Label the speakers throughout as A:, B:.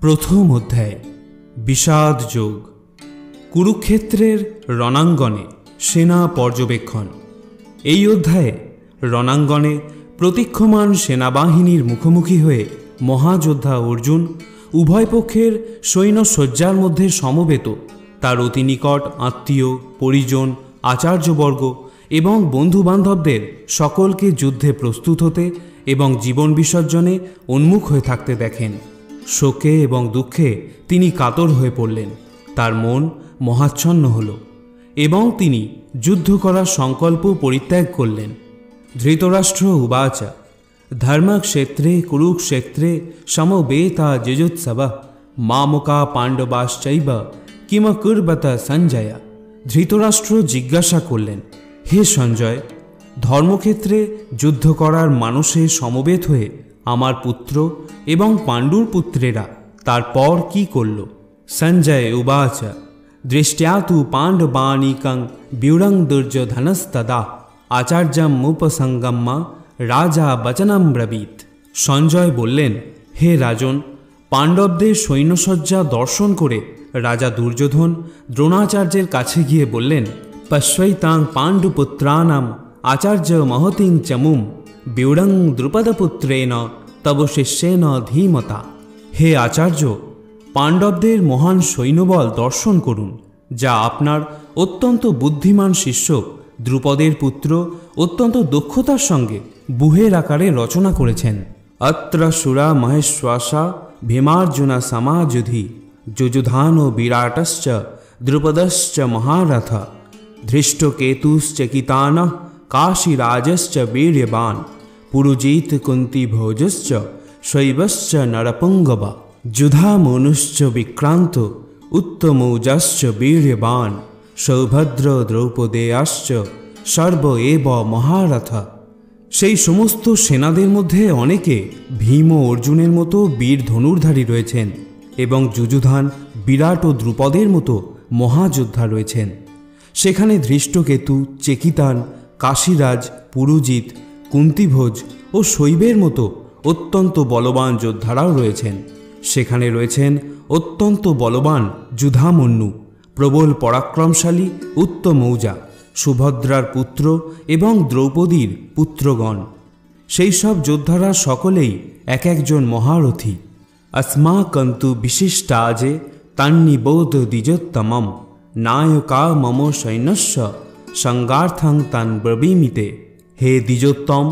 A: প্রথম অধ্যায় বিষাদ যোগ। কুরুক্ষেত্রের রণাঙ্গনে সেনা পর্যবেক্ষণ। এই অধ্যায়ে রণাঙ্গনে প্রতীক্ষমান সেনাবাহিনীর মুখোমুখি হয়ে মহাযোদ্ধা অর্জুন উভয় পক্ষের সৈন্যসজ্জার মধ্যে সমবেত তার অতি নিকট আত্মীয়, পরিজন, আচার্যবর্গ এবং বন্ধুবান্ধবদের সকলকে যুদ্ধে প্রস্তুত হতে এবং জীবন বিসর্জনে উন্মুখ হয়ে থাকতে দেখেন। শোকে এবং দুঃখে তিনি কাতর হয়ে পড়লেন। তার মন মহাচ্ছন্ন হল এবং তিনি যুদ্ধ করার সংকল্প পরিত্যাগ করলেন। ধৃতরাষ্ট্র উবাচা ধর্মক্ষেত্রে কুরুক্ষেত্রে সমবেতা যুযুৎসবা মামকা পাণ্ডবাশ্চৈব কিম কুর্বত সঞ্জয়া। ধৃতরাষ্ট্র জিজ্ঞাসা করলেন, হে সঞ্জয়, ধর্মক্ষেত্রে যুদ্ধ করার মানুষের সমবেত হয়ে আমার পুত্র এবং পাণ্ডুর পুত্রেরা তারপর কি করল? সঞ্জয় উবাচা দৃষ্ট্যা তু পাণ্ডবানীকং ব্যুরং দুর্যোধনস্তদা আচার্যম উপসঙ্গম্য রাজা বচনম ব্রবীত। সঞ্জয় বললেন, হে রাজন, পাণ্ডবদের সৈন্যসজ্জা দর্শন করে রাজা দুর্যোধন দ্রোণাচার্যের কাছে গিয়ে বললেন, পশ্যৈতাং পাণ্ডুপুত্রানাম আচার্য মহতিং চমুম ব্যুরং দ্রুপদপুত্রেণ তব শিষ্যেন ধীমতা। হে আচার্য, পাণ্ডবদের মহান সৈন্যবল দর্শন করুন, যা আপনার অত্যন্ত বুদ্ধিমান শিষ্য দ্রুপদের পুত্র অত্যন্ত দক্ষতার সঙ্গে বুহের আকারে রচনা করেছেন। অত্র সুরা মহেশ্বাসা ভীমার্জুনা সমাযুধি যুযুধান বিরাটশ্চ দ্রুপদশ্চ মহারথ ধৃষ্টকেতুশ্চকিতান কাশীরাজশ্চ বীর্যবান পুরুজিত কুন্তিভোজশ্চ শৈবশ্চ নরপুঙ্গবা যুধামনুশ্চ বিক্রান্ত উত্তমৌজাশ্চ বীর্যবান সৌভদ্র দ্রৌপদেয়াশ্চ সর্ব এব মহারথ। সেই সমস্ত সেনাদের মধ্যে অনেকে ভীম ও অর্জুনের মতো বীর ধনুর্ধারী রয়েছেন এবং যুযুধান, বিরাট ও দ্রুপদের মতো মহাযোদ্ধা রয়েছেন। সেখানে ধৃষ্টকেতু, চেকিতান, কাশীরাজ, পুরুজিত, কুন্তিভোজ ও শৈবের মতো অত্যন্ত বলবান যোদ্ধারাও রয়েছেন। সেখানে রয়েছেন অত্যন্ত বলবান যুধামন্যু, প্রবল পরাক্রমশালী উত্তমৌজা, সুভদ্রার পুত্র এবং দ্রৌপদীর পুত্রগণ। সেই সব যোদ্ধারা সকলেই এক একজন মহারথী। अस्माकन्तु विशिष्टाजे तन्निबोध द्विजोत्तमं नायका मम सैन्यस्य संगार्थं तान् ब्रवीमिते। হে দ্বিজোত্তম,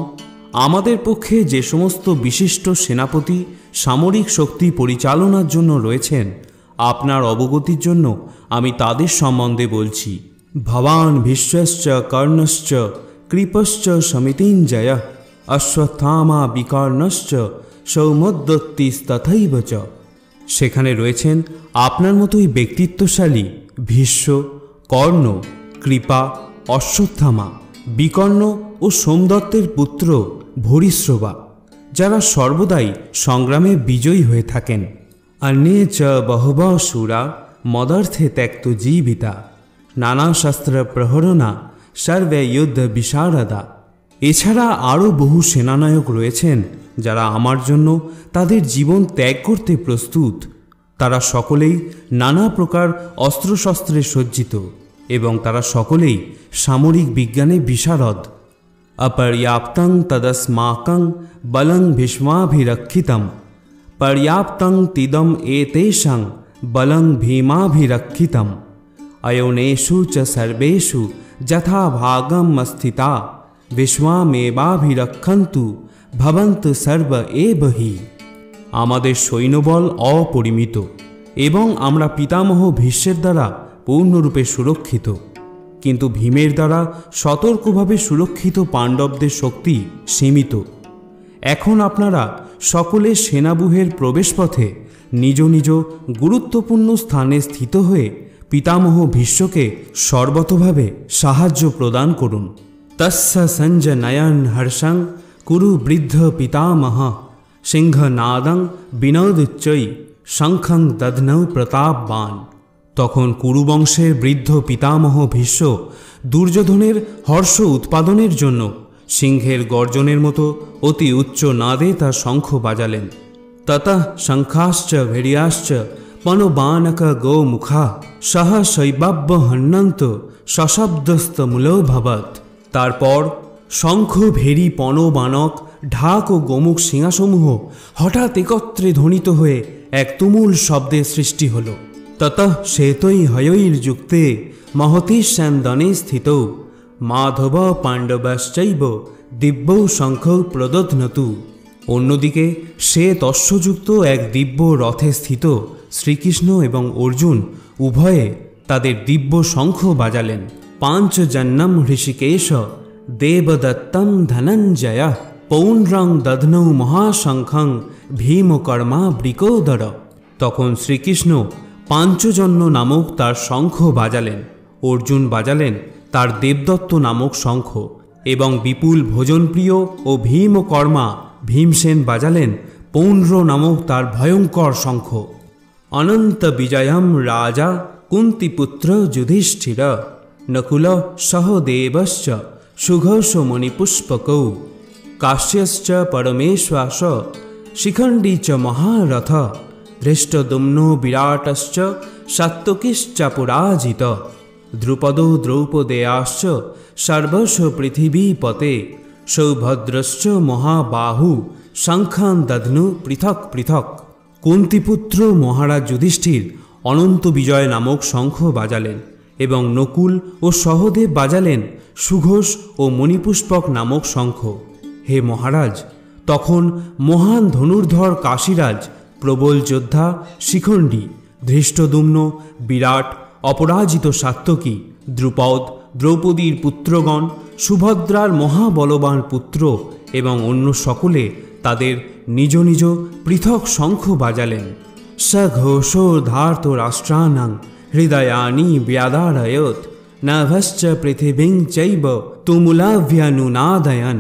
A: আমাদের পক্ষে যে সমস্ত বিশিষ্ট সেনাপতি সামরিক শক্তি পরিচালনার জন্য রয়েছেন, আপনার অবগতির জন্য আমি তাদের সম্বন্ধে বলছি। ভবান ভীষ্মশ্চ কর্ণশ্চ কৃপশ্চ সমিতিঞ্জয় অশ্বত্থামা বিকর্ণশ্চ সৌমদ্দত্তিস্তথৈব চ। সেখানে রয়েছেন আপনার মতোই ব্যক্তিত্বশালী ভীষ্ম, কর্ণ, কৃপা, অশ্বত্থামা, বিকর্ণ ও সোমদত্তের পুত্র ভূরিশ্রবা, যারা সর্বদাই সংগ্রামে বিজয়ী হয়ে থাকেন। অন্যে চ বহবঃ শূরা মদর্থে ত্যক্ত জীবিতা নানা শাস্ত্র প্রহরণা সর্বে যুদ্ধ বিশারদা। এছাড়া আরও বহু সেনানায়ক রয়েছেন যারা আমার জন্য তাদের জীবন ত্যাগ করতে প্রস্তুত। তারা সকলেই নানা প্রকার অস্ত্রশস্ত্রে সজ্জিত এবং তারা সকলেই সামরিক বিজ্ঞানে বিশারদ। অপর্যাপ্তং তদস্মাকং বলং ভীষ্মাভিরক্ষিতম পর্যাপ্তং তিদম এতেষাং বলং ভীমাভিরক্ষিতম অয়োনেষু চ সর্বেষু যথা ভাগম স্থিতা বিশ্বমেবাভিরক্ষন্তু ভবন্ত সর্ব এবহি। আমাদের সৈন্যবল অপরিমিত এবং আমরা পিতামহ ভীষ্মের দ্বারা পূর্ণরূপে সুরক্ষিত, কিন্তু ভীমের দ্বারা সতর্কভাবে সুরক্ষিত পাণ্ডবদের শক্তি সীমিত। এখন আপনারা সকলে সেনাবুহের প্রবেশপথে নিজ নিজ গুরুত্বপূর্ণ স্থানে স্থিত হয়ে পিতামহ ভীষ্মকে সর্বতোভাবে সাহায্য প্রদান করুন। তস্য সঞ্জনয়ন হর্ষং কুরু বৃদ্ধ পিতামহ সিংহনাদং বিনোদুচ্চৈ শঙ্খং দধ্নৌ প্রতাপবান। তখন কুরুবংশের বৃদ্ধ পিতামহ ভীষ্ম দুর্যোধনের হর্ষ উৎপাদনের জন্য সিংহের গর্জনের মতো অতি উচ্চ নাদে তার শঙ্খ বাজালেন। ततः शंखाश्च भैर्याश्च पनुबानक गोमुखा सह शैबाब्य हन्नন্ত सशब्दस्तमूलो भवत्। তারপর শঙ্খ ভেরি পনবানক ঢাক ও গোমুখ সিংহাসমূহ হঠাৎ একত্রে ধ্বনিত হয়ে এক তুমুল শব্দের সৃষ্টি হল। ততঃ শ্বেতৈ হয়ৈর্যুক্তে মহতি শ্যামদনে স্থিত মাধব পাণ্ডবশ্চৈব দিব্যৌ শঙ্খৌ প্রদধ্নতু। অন্যদিকে শ্বেত অশ্বযুক্ত এক দিব্য রথে স্থিত শ্রীকৃষ্ণ এবং অর্জুন উভয়ে তাদের দিব্য শঙ্খ বাজালেন। পাঞ্চজন্যম হৃষিকেশ দেবদত্তম ধনঞ্জয় পৌণ্ড্রং দধ্নৌ মহাশঙ্খং ভীমকর্মা বৃকোদর। তখন শ্রীকৃষ্ণ পাঞ্চজন্য নামক তার শঙ্খ বাজালেন, অর্জুন বাজালেন তার দেবদত্ত নামক শঙ্খ এবং বিপুল ভোজনপ্রিয় ও ভীমকর্মা ভীমসেন বাজালেন পৌণ্ড্র নামক তার ভয়ঙ্কর শঙ্খ। অনন্ত বিজয়ম রাজা কুন্তিপুত্র যুধিষ্ঠির নকুল সহদেবশ্চ সুঘোষ মণিপুষ্পকৌ কাশ্যশ্চ পরমেশ্বাস শিখণ্ডী চ মহারথ ধৃষ্টদ্যুম্নো বিরাটশ্চ সাত্ত্বকীশ্চাপরাজিত দ্রুপদো দ্রৌপদেয়াশ্চ সর্বস্ব পৃথিবীপতে সৌভদ্রশ্চ মহাবাহু শঙ্খান দধ্নু পৃথক পৃথক। কুন্তিপুত্র মহারাজ যুধিষ্ঠির অনন্ত বিজয় নামক শঙ্খ বাজালেন এবং নকুল ও সহদেব বাজালেন সুঘোষ ও মণিপুষ্পক নামক শঙ্খ। হে মহারাজ, তখন মহান ধনুর্ধর কাশীরাজ, প্রবল যোদ্ধা শিখণ্ডী, ধৃষ্টদ্যুম্ন, বিরাট, অপরাজিত সাত্ত্বকী, দ্রুপদ, দ্রৌপদীর পুত্রগণ, সুভদ্রার মহাবলবান পুত্র এবং অন্য সকলে তাদের নিজ নিজ পৃথক শঙ্খ বাজালেন। সঘোষোর্ধার্ত রাষ্ট্রানাং হৃদয়ানি ব্যাদারয়ত নাভশ্চ পৃথিবীং চৈব তুমুলাভ্যানুনাদয়ন।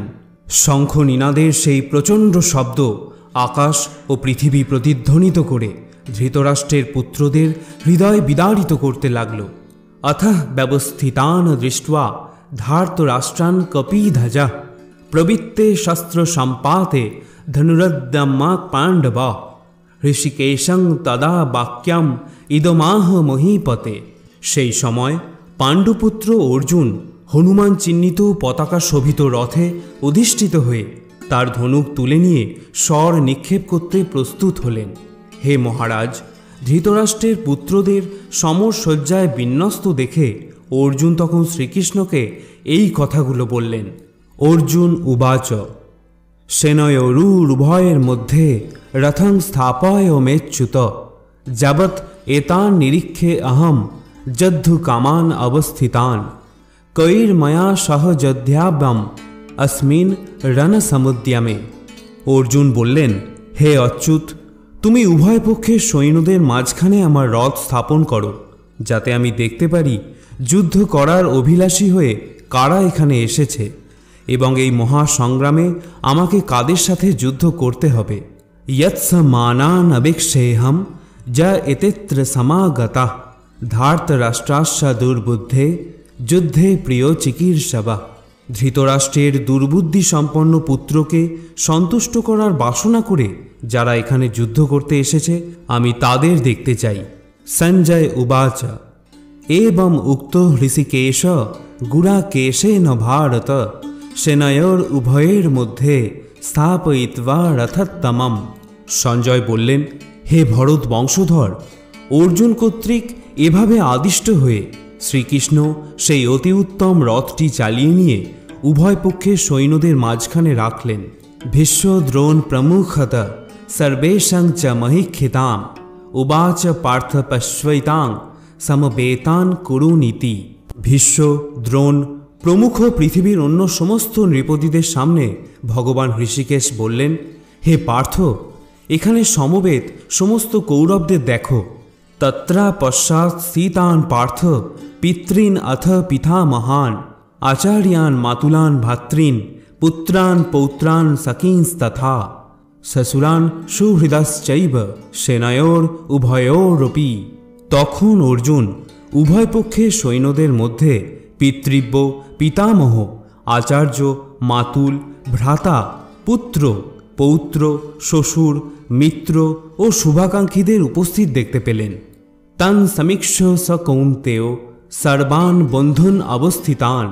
A: শঙ্খ নিনাদের সেই প্রচণ্ড শব্দ আকাশ ও পৃথিবী প্রতিধ্বনিত করে ধৃতরাষ্ট্রের পুত্রদের হৃদয় বিদারিত করতে লাগল। অথঃ ব্যবস্থিতান দৃष्ट्वा ধার্তরাষ্ট্রান কপিধ্বজা প্রবৃত্তে শস্ত্র সম্পাতে ধনুরদ্যম্মা পাণ্ডব ঋষিকেশং তদা বাক্যাম ইদমাহ মহীপতে। সেই সময় পাণ্ডুপুত্র অর্জুন হনুমান চিহ্নিত পতাকা শোভিত রথে অধিষ্ঠিত হয়ে তার ধনুক তুলে নিয়ে স্বর নিক্ষেপ করতে প্রস্তুত হলেন। হে মহারাজ, ধৃতরাষ্ট্রের পুত্রদের সমরসজ্জায় বিন্যস্ত দেখে অর্জুন তখন শ্রীকৃষ্ণকে এই কথাগুলো বললেন। অর্জুন উবাচ সেনয়োরুভয়ের মধ্যে রথং স্থাপয় মেচ্যুত যাবৎ এতান নিরীক্ষে অহম যদ্ধু কামান অবস্থিতান কৈর্ময়া সহ যদ্ধ্যাব্যম अस्मिन রণসমুদ্যমে। অর্জুন বললেন, হে অচ্যুত, তুমি উভয় পক্ষের সৈন্যদের মাঝখানে আমার রথ স্থাপন করো, যাতে আমি দেখতে পারি যুদ্ধ করার অভিলাষী হয়ে কারা এখানে এসেছে এবং এই মহাসংগ্রামে আমাকে কাদের সাথে যুদ্ধ করতে হবে। यत्स मानान अभिक्षेहम ज एतेत्र समागता ধার্তরাষ্ট্রাস্য দুর্বুদ্ধে যুদ্ধে প্রিয় চিকিৎসবা। ধৃতরাষ্ট্রের দুর্বুদ্ধি সম্পন্ন পুত্রকে সন্তুষ্ট করার বাসনা করে যারা এখানে যুদ্ধ করতে এসেছে আমি তাদের দেখতে চাই। সঞ্জয় উবাচ एवं उक्तो ऋषिकेश गुडाकेशेन भारत সেনয়োর উভয়ের মধ্যে স্থাপয়িত্বা রথোত্তমম। সঞ্জয় বললেন, হে ভরত বংশধর, অর্জুন কর্তৃক এভাবে আদিষ্ট হয়ে শ্রীকৃষ্ণ সেই অতি উত্তম রথটি চালিয়ে নিয়ে উভয় পক্ষের সৈন্যদের মাঝখানে রাখলেন। ভীষ্ম দ্রোণ প্রমুখত সর্বেষাং চ মহিক্ষিতাম উবাচ পার্থ পশ্বৈতাং সমবেতান কুরুনীতি। ভীষ্ম, দ্রোণ প্রমুখ পৃথিবীর অন্য সমস্ত নৃপতিদের সামনে ভগবান ঋষিকেশ বললেন, হে পার্থ, এখানে সমবেত সমস্ত কৌরবদের দেখো। তত্রা পশ্চাৎ সীতান পার্থ পিতৃন অথ পিতামহান আচার্যান মাতুলান ভাতৃন পুত্রান পৌত্রান সখীंस्तथा শ্বশুরান সুহৃদাশ্চৈব সেনয়োর উভয়োরপি। তখন অর্জুন উভয় পক্ষের সৈন্যদের মধ্যে পিতৃব্য, পিতামহ, আচার্য, মাতুল, ভ্রাতা, পুত্র, পৌত্র, শ্বশুর, মিত্র ও শুভাকাঙ্ক্ষীদের উপস্থিত দেখতে পেলেন। তং সমীক্ষ স কৌন্তেয় সর্বান বন্ধুন অবস্থিতান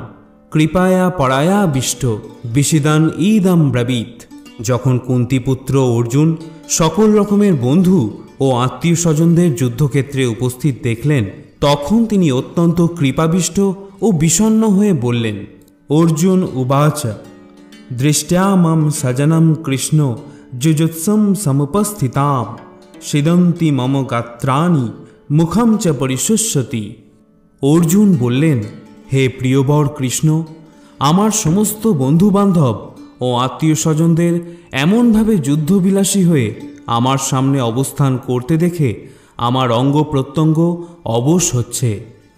A: কৃপায়া পরায়াবিষ্ট বিশিদান ঈদম ব্রবীত। যখন কুন্তিপুত্র অর্জুন সকল রকমের বন্ধু ও আত্মীয় স্বজনদের যুদ্ধক্ষেত্রে উপস্থিত দেখলেন, তখন তিনি অত্যন্ত কৃপাবিষ্ট ও বিষণ্ণ হয়ে বললেন। অর্জুন উবাচ দৃষ্ট্যা মম সজনম কৃষ্ণ যুজুৎসম সমুপস্থিতাম সিদন্তি মম গাত্রাণি মুখম চ পরিশুষ্যতি। অর্জুন বললেন, হে প্রিয়বর কৃষ্ণ, আমার সমস্ত বন্ধুবান্ধব ও আত্মীয় স্বজনদের এমনভাবে যুদ্ধবিলাসী হয়ে আমার সামনে অবস্থান করতে দেখে আমার অঙ্গ প্রত্যঙ্গ অবশ হচ্ছে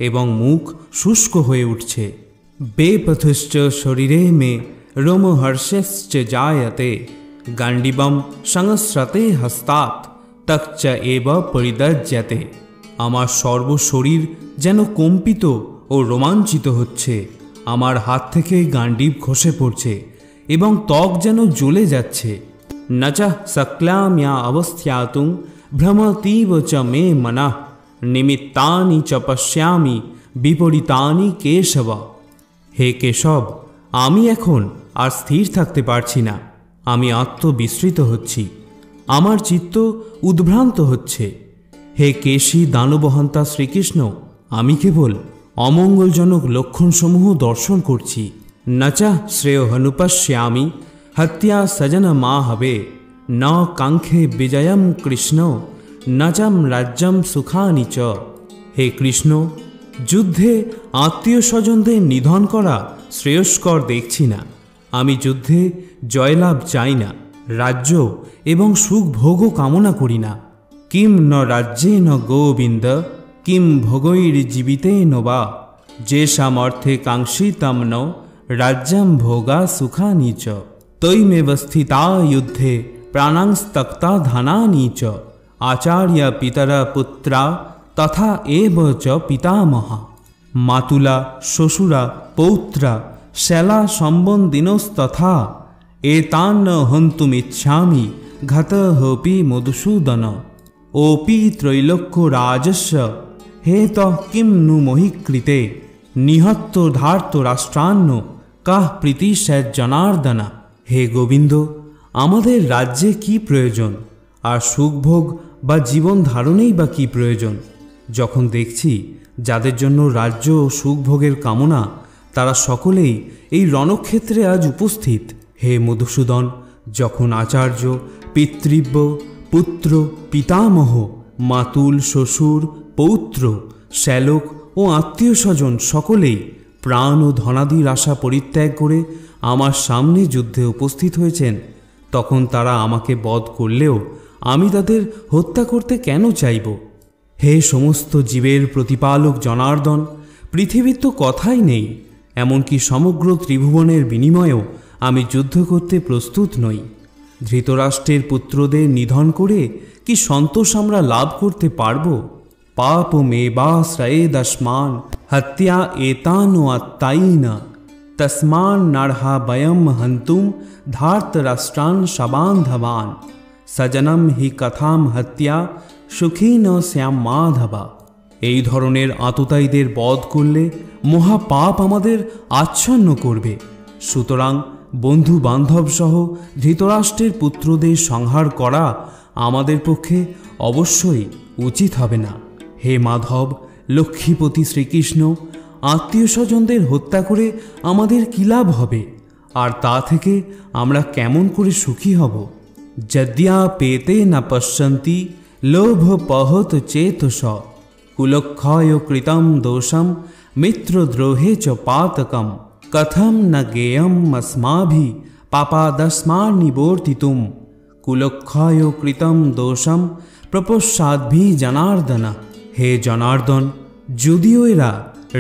A: এবং মুখ শুষ্ক হয়ে উঠছে। বেপথুশ্চ শরীরে মে রোমহর্ষশ্চ জায়তে গান্ডিবম সংস্রতে হস্তাৎ তচ্চ এব পরিদজ্যতে। আমার সর্বশরীর যেন কম্পিত ও রোমাঞ্চিত হচ্ছে, আমার হাত থেকে গান্ডিব খসে পড়ছে এবং ত্বক যেন জ্বলে যাচ্ছে। নচ শক্লাম্যা অবস্থাতুং ভ্রমতীব চ মে মনঃ নিমিত্তানি চ পশ্যামি বিপরীতানি কেশব। হে কেশব, আমি এখন আর স্থির থাকতে পারছি না, আমি আত্মবিস্মৃত হচ্ছি, আমার চিত্ত উদ্ভ্রান্ত হচ্ছে। হে কেশী দানবহন্তা শ্রীকৃষ্ণ, আমি কেবল অমঙ্গলজনক লক্ষণসমূহ দর্শন করছি। নচা শ্রেয় হনুপশ্যামি হত্যা সজন মা হবে ন কাঙ্ক্ষে বিজয়ম কৃষ্ণ নচম রাজ্যম সুখানি চ। হে কৃষ্ণ, যুদ্ধে আত্মীয় স্বজনদের নিধন করা শ্রেয়স্কর দেখছি না। আমি যুদ্ধে জয়লাভ চাই না, রাজ্য এবং সুখ ভোগও কামনা করি না। কিম ন রাজ্যে ন গোবিন্দ কিম ভোগৈর্জীবিতে বা যে সামর্থ্যে কাঙ্ক্ষিতম ন রাজ্যম ভোগা সুখানি চ। তৈমেব স্থিতা যুদ্ধে প্রাণাংস্তক্তা ধনানি চ আচার্য পিতরা পুত্রা তথা এব চ পিতামহা। মাতুলা, শ্বশুরা, পৌত্রা, শ্যালা সম্বন্ধিনস্তথা এতান হন্তুমিচ্ছামি ঘতঃপি মধুসূদন। ওপি ত্রৈলোক্য রাজস্য হেতঃ কিং নু মহীকৃতে নিহত্য ধার্ত রাষ্ট্রান্ন কাহ প্রীতিস্যাৎ জনার্দনা। হে গোবিন্দ, আমাদের রাজ্যে কি প্রয়োজন, আর সুখভোগ বা জীবন ধারণেই বা কি প্রয়োজন, যখন দেখছি যাদের জন্য রাজ্য ও সুখভোগের কামনা তারা সকলেই এই রণক্ষেত্রে আজ উপস্থিত। হে মধুসূদন, যখন আচার্য, পিতৃব্য, পুত্র, পিতামহ, মাতুল, শ্বশুর, পৌত্র, শ্যালক ও আত্মীয় স্বজন সকলেই প্রাণ ও ধনাদির আশা পরিত্যাগ করে আমার সামনে যুদ্ধে উপস্থিত হয়েছেন, তখন তারা আমাকে বধ করলেও আমি তাদের হত্যা করতে কেন চাইব? হে সমস্ত জীবের প্রতিপালক জনার্দন, পৃথিবীর তো কথাই নেই, এমনকি সমগ্র ত্রিভুবনের বিনিময়েও আমি যুদ্ধ করতে প্রস্তুত নই। ধৃতরাষ্ট্রের পুত্রদের নিধন করে কি সন্তোষ আমরা লাভ করতে পারব? পাপ মেবাশ্রয়েদস্মান হত্যা এতান আত্মাইন তস্মান নারহা বয়ম হন্তুম ধার্তরাষ্ট্রান সবান্ধবান সজনম হি কথাম হত্যা সুখী ন শ্যাম মাধবা। এই ধরনের আততায়ীদের বধ করলে মহাপাপ আমাদের আচ্ছন্ন করবে। সুতরাং বন্ধু বান্ধব সহ ধৃতরাষ্ট্রের পুত্রদের সংহার করা আমাদের পক্ষে অবশ্যই উচিত হবে না। হে মাধব, লক্ষ্মীপতি শ্রীকৃষ্ণ, আত্মীয় স্বজনদের হত্যা করে আমাদের কী লাভ হবে, আর তা থেকে আমরা কেমন করে সুখী হব? যদ্যা পেতে না পশ্যন্তি লোভ পহত চেতস কুলক্ষয় কৃতম দোষম মিত্রদ্রোহে চ পাতকম কথম ন জ্ঞেয়ম अस्माभि পাপাদস্মান্ নিবর্তিতুম কুলক্ষয় কৃতম দোষম প্রপশ্চাদ্ভি জনার্দন। হে জনার্দন, যদিও এরা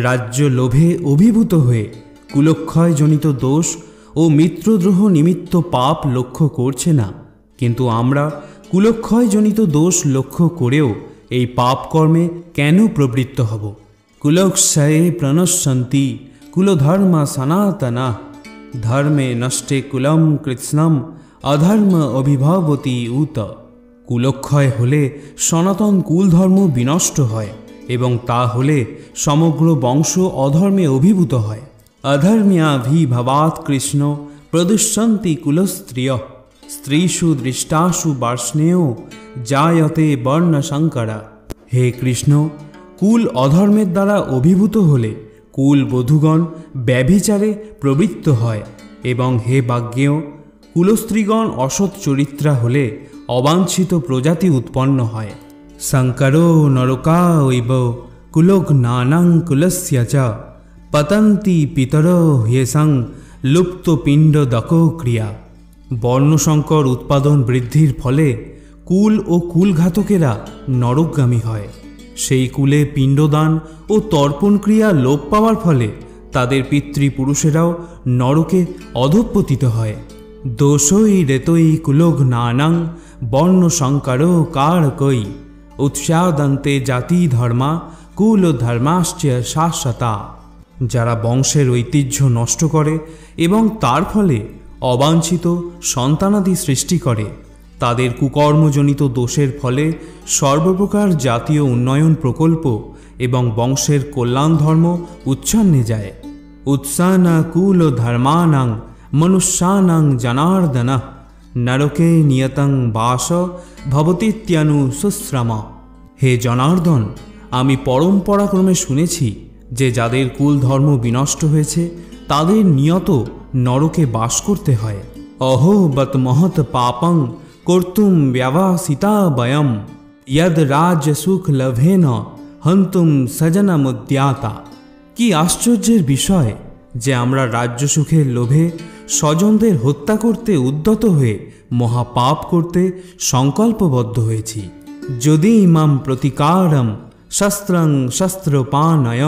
A: রাজ্য লোভে অভিভূত হয়ে কুলক্ষয়জনিত দোষ ও মিত্রদ্রোহ নিমিত্ত পাপ লক্ষ্য করছে না, কিন্তু আমরা কুলক্ষয়জনিত দোষ লক্ষ্য করেও এই পাপ কর্মে কেন প্রবৃত্ত হব? কুলক্ষয়ে প্রণশ্যন্তি কুলধর্ম সনাতনা ধর্মে নষ্টে কুলম কৃৎস্নম अधर्म अभिभवति उत। कुलक्षय हले सनातन कुलधर्म विनष्ट हय एवं ता हले समग्र वंश अधर्मे अभिभूत हय। अधर्म्याभिभवात् कृष्ण प्रदुष्यन्ति कुलस्त्रियः स्त्रीषु दृष्टासु वार्ष्णेयो जायते वर्णशंकरा। हे कृष्ण, कुल अधर्मेर द्वारा अभिभूत हले कुल बधूगण व्यभिचारे प्रवृत्त हय एवं हे वाग्येय कुलस्त्रीगण असत् चरित्रा हले अवांछित प्रजाति उत्पन्न हय। शंकरो नरकावैव कुलघ्नानां कुलस्य च पतन्ति पितरो ह्येषां लुप्तपिण्डदको क्रिया। वर्णशंकर उत्पादन बृद्धिर फले कुल ओ कुलघातकेरा नरकगामी हय। सेई कुले पिंडदान ओ तर्पण क्रिया लोप पावार फले तादेर पितृपुरुषेराও नरके अधोपतित हय। दोषई रेतई कुलघ्नानां वर्णशंकरो कारकै उत्स्यादन्ते जाति धर्मा कुल धर्माश्च शाश्वता। যারা বংশের ঐতিহ্য নষ্ট করে এবং তার ফলে অবাঞ্ছিত সন্তানাদি সৃষ্টি করে তাদের কুকর্মজনিত দোষের ফলে সর্বপ্রকার জাতীয় উন্নয়ন প্রকল্প এবং বংশের কল্যাণ ধর্ম উচ্ছন্নে যায়। উৎসানা কুল ধর্মানাং মনুষ্যানাং জনার্দন নরকে নিয়তং বাস ভবতীত্যানু সুশ্রম। হে জনার্দন, আমি পরম্পরাক্রমে শুনেছি যে যাদের কুল ধর্ম বিনষ্ট হয়েছে তাদের নিয়ত নরকে বাস করতে হয়। অহো বত মহৎ পাপং কর্তুম ব্যবসিতা বয়ম यद राज्य सुख लभेन हंतुम सजनमुद्याता। কি আশ্চর্যের বিষয় যে আমরা রাজ্য সুখের লোভে স্বজনদের হত্যা করতে উদ্যত হয়ে মহাপাপ করতে সংকল্পবদ্ধ হয়েছি। যদি ইমাম প্রতিকারম শস্ত্রং শস্ত্রপানয়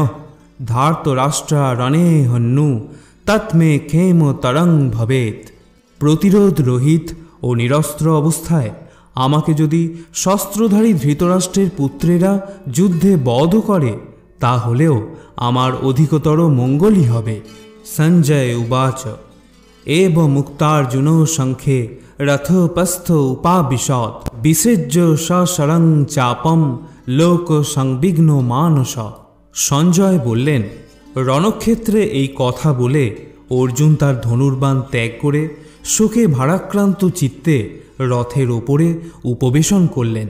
A: ধার্তরাষ্ট্রা রণে হন্নু তৎমে ক্ষেম তরং ভবেত। প্রতিরোধ রহিত ও নিরস্ত্র অবস্থায় আমাকে যদি শস্ত্রধারী ধৃতরাষ্ট্রের পুত্রেরা যুদ্ধে বধ করে তাহলেও আমার অধিকতর মঙ্গলই হবে। সঞ্জয় উবাচ এব মুক্তার্জুন সংখ্যে রথোপস্থ উপাবিশৎ বিসৃজ্য সশরং চাপম লোক সংবিঘ্ন মানস। সঞ্জয় বললেন, রণক্ষেত্রে এই কথা বলে অর্জুন তার ধনুর্বাণ ত্যাগ করে শোকে ভারাক্রান্ত চিত্তে রথের ওপরে উপবেশন করলেন।